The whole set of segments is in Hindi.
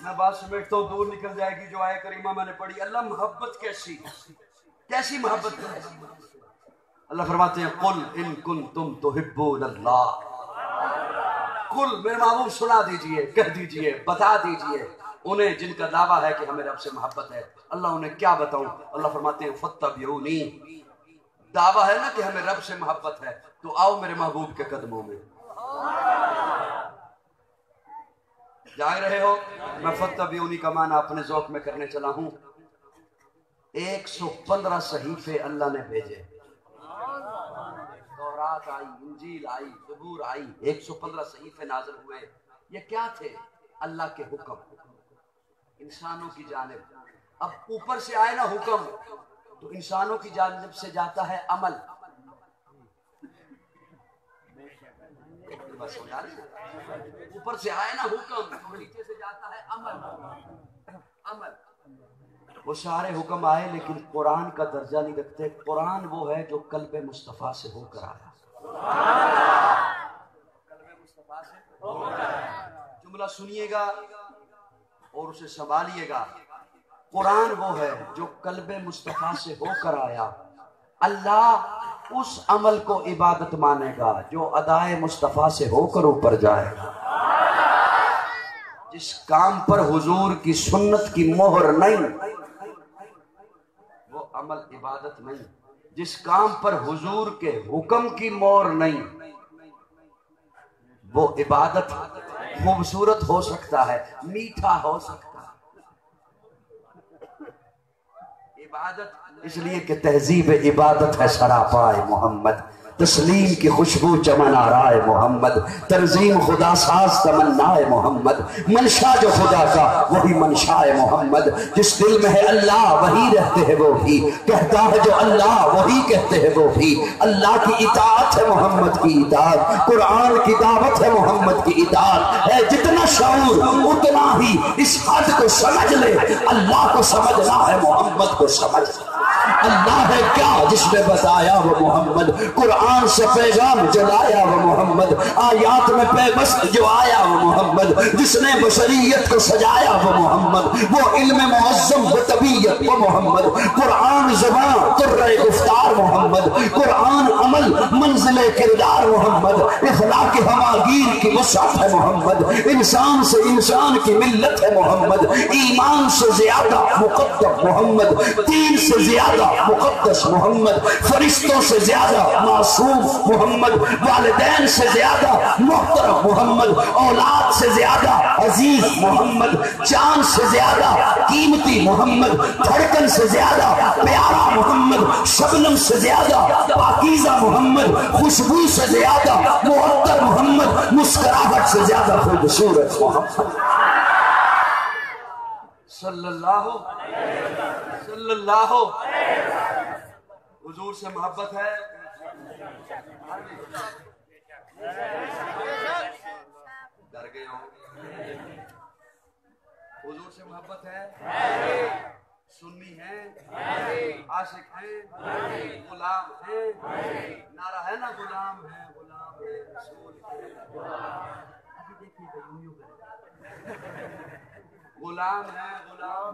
मैं बात समेटता हूँ, दूर निकल जाएगी जो आया करीमा मैंने पढ़ी। अल्लाह मोहब्बत कैसी कैसी मोहब्बत है। अल्लाह फरमाते हैं कुल इन कुन तुम तुहिब्बून अल्लाह। कुल मेरे महबूब सुना दीजिए, कह दीजिए, बता दीजिए उन्हें जिनका दावा है कि हमें रब से मोहब्बत है। अल्लाह उन्हें क्या बताऊं। अल्लाह फरमाते हैं फत्तबिऊनी। दावा है ना कि हमें रब से मोहब्बत है, तो आओ मेरे महबूब के कदमों में। जाग रहे हो? मैं फत्तबिऊनी का माना अपने ज़ौक़ में करने चला हूं। 115 सहीफे अल्लाह ने भेजे। तौरात आई, इंजील आई, ज़बूर आई, 115 सहीफे नाज़िल हुए। ये क्या थे? अल्लाह के हुक्म इंसानों की जानिब। अब ऊपर से आए ना हुक्म, तो इंसानों की जानिब से जाता है अमल। बस हो जा रही, ऊपर से आए ना हुक्म, तो नीचे से जाता है अमल। अमल वो सारे हुक्म आए, लेकिन कुरान का दर्जा नहीं रखते। कुरान वो है जो कल्बे मुस्तफ़ा से होकर आया। कल्बे मुस्तफ़ा से होकर आया। जुमला सुनिएगा और उसे संभालिएगा। कुरान वो है जो कल्बे मुस्तफ़ा से होकर आया। अल्लाह उस अमल को इबादत मानेगा जो अदाए मुस्तफ़ा से होकर ऊपर जाएगा। जिस काम पर हुजूर की सुन्नत की मोहर नहीं, वो अमल इबादत नहीं। जिस काम पर हुजूर के हुक्म की मोहर नहीं, वो इबादत खूबसूरत हो सकता है, मीठा हो सकता है। इबादत इसलिए कि तहजीब इबादत है सरापाए मोहम्मद। तस्लीम की खुशबू चमन आ रहा है मोहम्मद। तंजीम खुदा साज तमन्नाए मोहम्मद। मनशा जो खुदा का वही मनशाए मोहम्मद। जिस दिल में है अल्लाह वही रहते हैं वो भी, कहता है जो अल्लाह वही कहते हैं वो भी। अल्लाह की इताअत है मोहम्मद की इताअत, कुरान की दावत है मोहम्मद की इताअत है। जितना शऊर उतना ही इस हद को समझ ले, अल्लाह को समझना है, मोहम्मद को समझ। अल्लाह है क्या जिसने बताया वो मोहम्मद। कुरान से पैगाम जलाया वो मोहम्मद। आयात में पैबस्त जो आया वो मोहम्मद। जिसने बशरियत को सजाया वो मोहम्मद। वो इल्म मुअज़्ज़म वो तबीयत वो मोहम्मद। कुरान ज़बान तुर्रे गुफ्तार मोहम्मद। कुरान अमल मंजिले किरदार मोहम्मद। इखलाक हमागीर की वसात है मोहम्मद। इंसान से इंसान की मिल्लत है मोहम्मद। ईमान से ज्यादा मुक़द्दस मोहम्मद। दीन से ज्यादा मुक़द्दस मोहम्मद। फरिश्तों से ज्यादा मासूम मोहम्मद। वालिदैन से ज्यादा मोहतरम मोहम्मद। औलाद से ज्यादा अजीज मोहम्मद। जान से ज्यादा कीमती मोहम्मद। धड़कन से ज्यादा प्यारा मोहम्मद। शबनम से ज्यादा पाकीज़ा मोहम्मद। खुशबू से ज्यादा मुअत्तर मोहम्मद। मुस्कुराहट से ज्यादा खूबसूरत मोहम्मद सल्लल्लाहु सल्लल्लाहु। हुजूर से मोहब्बत है। डर गए हो? हुजूर से मोहब्बत है। सुन्नी है, आशिक है, गुलाम है। नारा है ना, गुलाम है, गुलाम है रसूल के। अभी देखिए गुलाम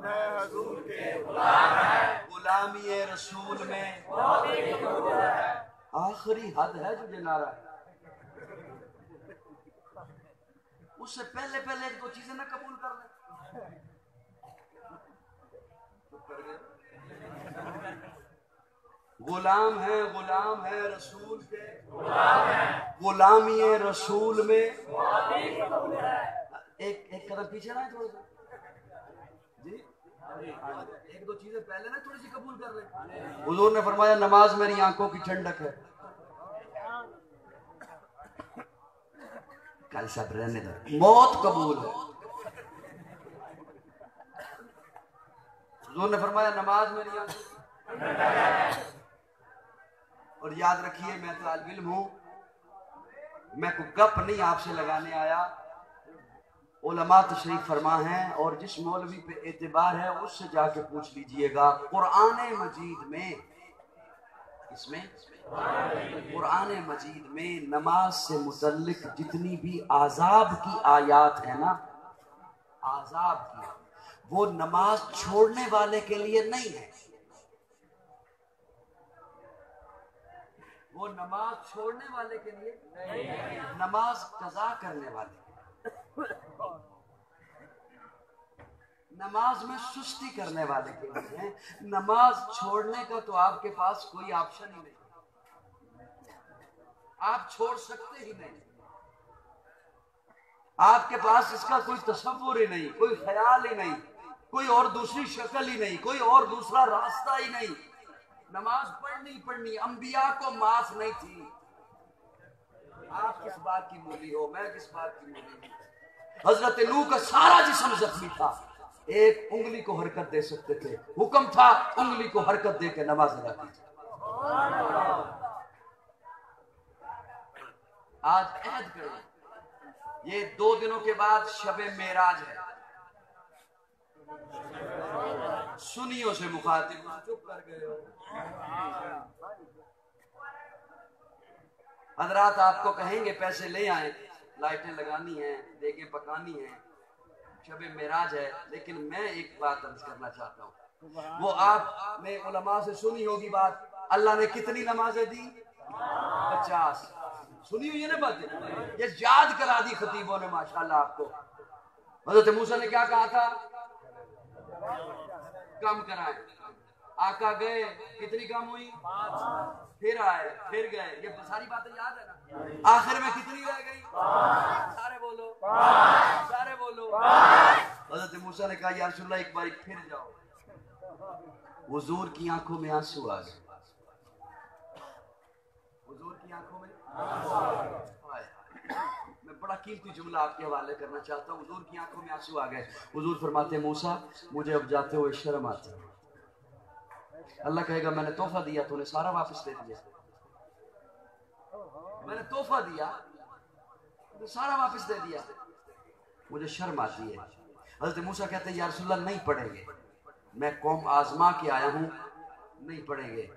है रसूल के। गुलामी रसूल में आखिरी हद है जो ये नारा है। उससे पहले पहले एक दो चीजें ना कबूल कर ले। गुलाम है रसूल के। गुलामी रसूल में एक कदम पीछे ना, थोड़ा सा जी। एक दो चीजें पहले ना थोड़ी सी कबूल कर ले। हुजूर ने फरमाया नमाज मेरी आंखों की ठंडक है। कल सब रहने दो, मौत कबूल है। हुजूर ने फरमाया नमाज मेरी आंखों की ठंडक है। और याद रखिए मैं तालिब इल्म हूं, मैं कोई गप नहीं आपसे लगाने आया। उलमा तशरीफ फरमा है और जिस मौलवी पे एतबार है उससे जाके पूछ लीजिएगा। कुरान मजीद में, इसमें कुरान मजीद में नमाज से मुतल्लिक जितनी भी आजाब की आयात है ना, आजाब की, वो नमाज छोड़ने वाले के लिए नहीं है। वो नमाज छोड़ने वाले के लिए नहीं है, नमाज कज़ा करने वाले, नमाज में सुस्ती करने वाले के लिए है। नमाज छोड़ने का तो आपके पास कोई ऑप्शन ही नहीं, आप छोड़ सकते ही नहीं, आपके पास इसका कोई तसव्वुर ही नहीं, कोई ख्याल ही नहीं, कोई और दूसरी शक्ल ही नहीं, कोई और दूसरा रास्ता ही नहीं। नमाज पढ़नी, अंबिया को माफ नहीं थी। आप किस बात की मूली हो, मैं किस बात की मूली हूं। हजरत नूह का सारा जिस्म जख्मी था, एक उंगली को हरकत दे सकते थे, हुक्म था उंगली को हरकत दे के नमाज अदा कीजिए। आज ऐद करें, ये 2 दिनों के बाद शबे मेराज है। सुनियों से मुखातिब, चुप कर गए हो। हजरात आपको कहेंगे पैसे ले आए, लाइटें लगानी है, देखें पकानी है, शबे मेराज है, लेकिन मैं एक बात अर्ज करना चाहता हूँ। वो आपने उलमा से सुनी होगी बात, अल्लाह ने कितनी नमाजें दी? 50। सुनी हुई है ना बातें, ये याद करा दी खतीबों ने माशाल्लाह आपको। हजरत मूसा ने क्या कहा था? कम कराए। आका गए, कितनी कम हुई? 5। फिर आए, फिर गए, ये सारी बातें याद है ना। आखिर में कितनी रह गई? 5। सारे बोलो 5, सारे बोलो 5। हजरत मूसा ने कहा या रसूलल्लाह एक बार फिर जाओ। हुजूर की आंखों में आंसू आ गए, हुजूर की आंखों में मैं बड़ा कीमती जुमला आपके हवाले करना चाहता हूँ। हुजूर की आंखों में आंसू आ गए। हुजूर फरमाते मूसा मुझे अब जाते हुए शर्म आती है। अल्लाह कहेगा मैंने तोहफा दिया, तूने सारा वापस दे दिया, मैंने तोहफा दिया तो सारा वापस दे दिया, मुझे शर्म आती है। हजरत मूसा कहते हैं या रसूलल्लाह नहीं पढ़ेंगे, मैं कौम आजमा के आया हूं, नहीं पढ़ेंगे।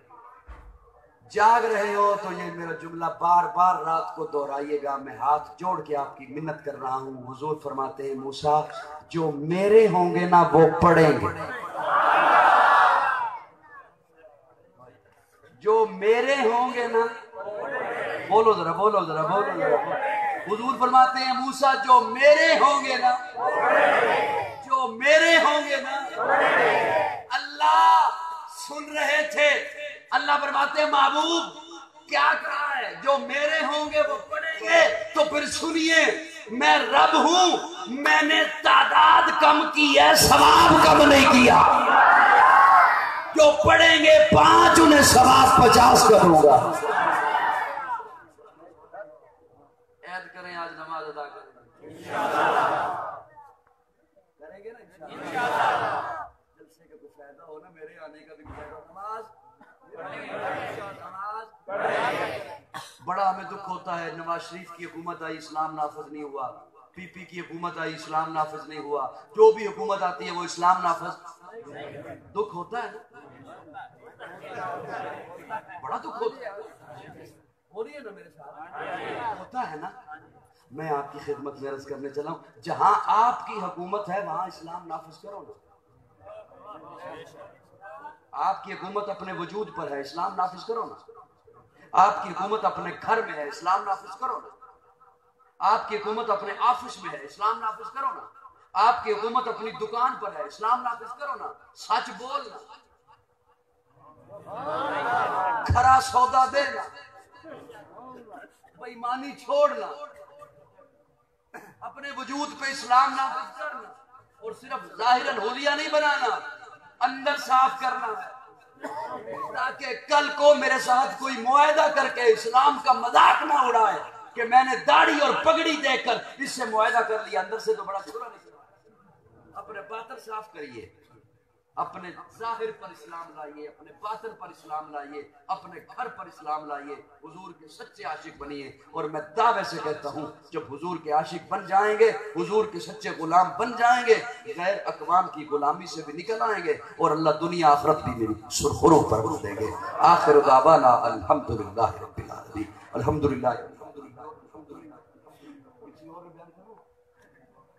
जाग रहे हो तो ये मेरा जुमला बार बार रात को दोहराइएगा, मैं हाथ जोड़ के आपकी मिन्नत कर रहा हूं। हुजूर फरमाते हैं मूसा जो मेरे होंगे ना वो पढ़ेंगे, जो मेरे होंगे ना, बोलो जरा, बोलो जरा, बोलो जरा। हुजूर फरमाते हैं मूसा जो मेरे होंगे ना, जो मेरे होंगे ना। अल्लाह सुन रहे थे, अल्लाह फरमाते हैं महबूब क्या कहा है? जो मेरे होंगे वो पढ़ेंगे। तो फिर सुनिए, मैं रब हूं, मैंने तादाद कम की है, सवाब कम नहीं किया। जो पढ़ेंगे 5 उन्हें सवाब 50 का दूंगा। ऐद करें, आज नमाज अदा करें करेंगे ना इंशाअल्लाह। जलसे का कुछ फायदा हो ना, मेरे आने का भी फायदा। नमाज बड़ा हमें दुख होता है, नवाज शरीफ की हुकूमत आई, इस्लाम नाफिज नहीं हुआ, पीपी की हुकूमत आई, इस्लाम नाफिज नहीं हुआ, जो भी हुकूमत आती है वो इस्लाम नाफिज। दुख होता है ना, बड़ा दुख होता है, हो रही है ना मेरे साथ, होता है ना। मैं आपकी खिदमत में अर्ज करने चला हूं, जहां आपकी हुकूमत है वहां इस्लाम नाफिज करो ना। आपकी हुकूमत अपने वजूद पर है, इस्लाम नाफिज करो ना। आपकी हुकूमत अपने घर में है, इस्लाम नाफिज करो ना। आपकी हुकूमत अपने ऑफिस में है, इस्लाम नाफिज करो ना। आपकी हुकूमत अपनी दुकान पर है, इस्लाम नाफिज करो ना। सच बोलना, खरा सौदा देना, बेईमानी छोड़ना, अपने वजूद पे इस्लाम नाफिज करना, और सिर्फ जाहिरन हुलिया नहीं बनाना, अंदर साफ करना है, ताकि कल को मेरे साथ कोई मुआहदा करके इस्लाम का मजाक ना उड़ाए कि मैंने दाढ़ी और पगड़ी देखकर इससे मुआहदा कर लिया। अंदर से तो बड़ा छुरा निकला। अपने बातिन साफ करिए, अपने जाहिर पर इस्लाम लाइए, अपने बातिन पर इस्लाम लाइए, अपने घर पर इस्लाम लाइए, हुजूर के सच्चे आशिक बनिए। और मैं दावे से कहता हूँ जब हुजूर के आशिक बन जाएंगे, हुजूर के सच्चे गुलाम बन जाएंगे, गैर अकवाम की गुलामी से भी निकल आएंगे और अल्लाह दुनिया आखिरत भी मेरी सुरखुरों पर भर देंगे। आखिर दावाना अल्हम्दुलिल्लाह रब्बिल आलमीन। अल्हम्दुलिल्लाह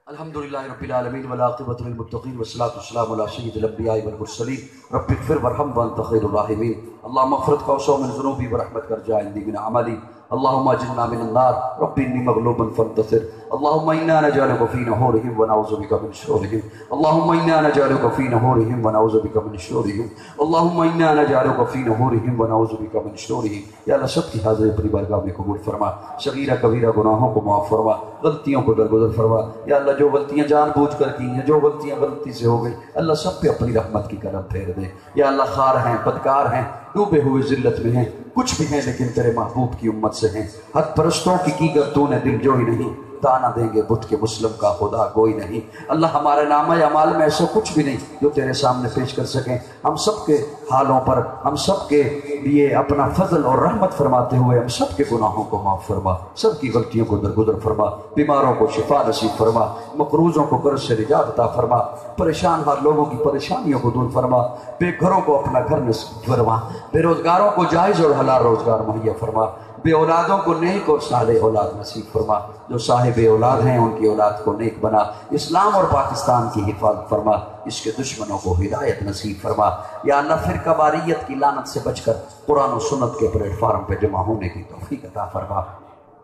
अल्हम्दुलिल्लाहि रब्बिल आलमीन वल आक़िबतु लिल मुत्तक़ीन वस्सलातु वस्सलामु अला सय्यिदिल अंबिया'i वल मुरसलीन रब्बिग़फिर वरहम व अंत खैरुर राहिमीन। अल्लाहुम्मा मग़फ़िरत का वसअ मिन ज़ुनूबी व रहमतका अर्जा इंदी मिन अमली। अल्लाहुम्मा अजिरना मिनन नार रब्बी इन्नी मग़लूबुन फंतसिर। अल्लाहुम्मा इन्ना नजअलुका फ़ी नहूरिहिम व नऊज़ु बिका मिन शुरूरिहिम। अल्लाहुम्मा इन्ना नजअलुका फ़ी नहूरिहिम व नऊज़ु बिका मिन शुरूरिहिम। अल्लाहुम्मा इन्ना नजअलुका फ़ी नहूरिहिम व नऊज़ु बिका मिन शुरूरिहिम। या अल्लाह सबकी हाज़िरी अपनी बारगाह में कबूल फरमा। सगीरा कबीरा गुनाहों को माफ़ फरमा, गलतियों को दरगुजर फरमा। या अल्लाह जो गलतियाँ जानबूझ कर की हैं, जो गलतियाँ गलती से हो गई, अल्लाह सब पे अपनी रहमत की करम फेर दे। या अल्लाह खार हैं, बदकार हैं, डूबे हुए जिल्लत में हैं, कुछ भी हैं लेकिन तेरे महबूब की उम्मत से हैं। हद परस्तों की कीगर तूने दिल जोई नहीं, ताना देंगे बुत के मुस्लिम का खुदा कोई नहीं। अल्लाह हमारे नामा अमाल में ऐसा कुछ भी नहीं जो तेरे सामने पेश कर सकें। हम सब के हालों पर हम सब के लिए अपना फजल और रहमत फरमाते हुए हम सब के गुनाहों को माफ़ फरमा, सब की गलतियों को दरगुजर फरमा, बीमारों को शिफा नसीब फरमा, मकरूज़ों को कर्ज से निजात अता फरमा, परेशान हर लोगों की परेशानियों को दूर फरमा, बेघरों को अपना घर नसीब फरमा, बेरोजगारों को जायज़ और हलाल रोजगार मुहैया फरमा, बे औलादों को नेक और साले औलाद नसीब फरमा, जो साहिब औलाद हैं उनकी औलाद को नेक बना, इस्लाम और पाकिस्तान की हिफाजत फरमा, इसके दुश्मनों को हिदायत नसीब फरमा। या अल्लाह फिर कबारियत की लानत से बचकर कुरान और सुन्नत के प्लेटफार्म पे जमा होने की तौफीक अता फरमा।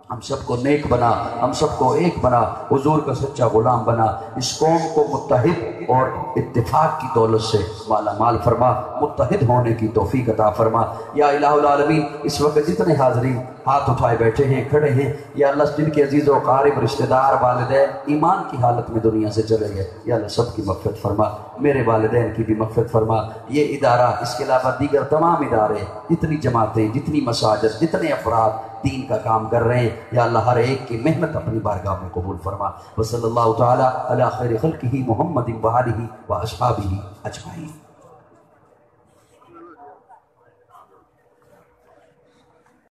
हम सबको नेक बना, हम सबको एक बना, हुजूर का सच्चा गुलाम बना, इस कौम को मुत्तहिद और इत्तिफाक की दौलत से माला माल फरमा, मुत्तहिद होने की तौफीक अता फरमा। या इलाहुल आलमीन, इस वक्त जितने हाज़रीन हाथ उठाए बैठे हैं, खड़े हैं, या अल्लाह जिनके अजीज़ व क़ारिब रिश्तेदार वालिदैन ईमान की हालत में दुनिया से चले गए, या अल्लाह सबकी मग़फ़िरत फरमा, मेरे वालिदैन की भी मग़फ़िरत फरमा। ये इदारा, इसके अलावा दीगर तमाम इदारे, जितनी जमातें, जितनी मसाजिद, जितने अफराद दीन का काम कर रहे हैं, या अल्लाह हर एक की मेहनत अपनी बारगाह में कबूल फरमा। व सल्लल्लाहु तआला अला खैरि खल्क़िही मुहम्मदिन व आलिही व अस्हाबिही अजमाईन।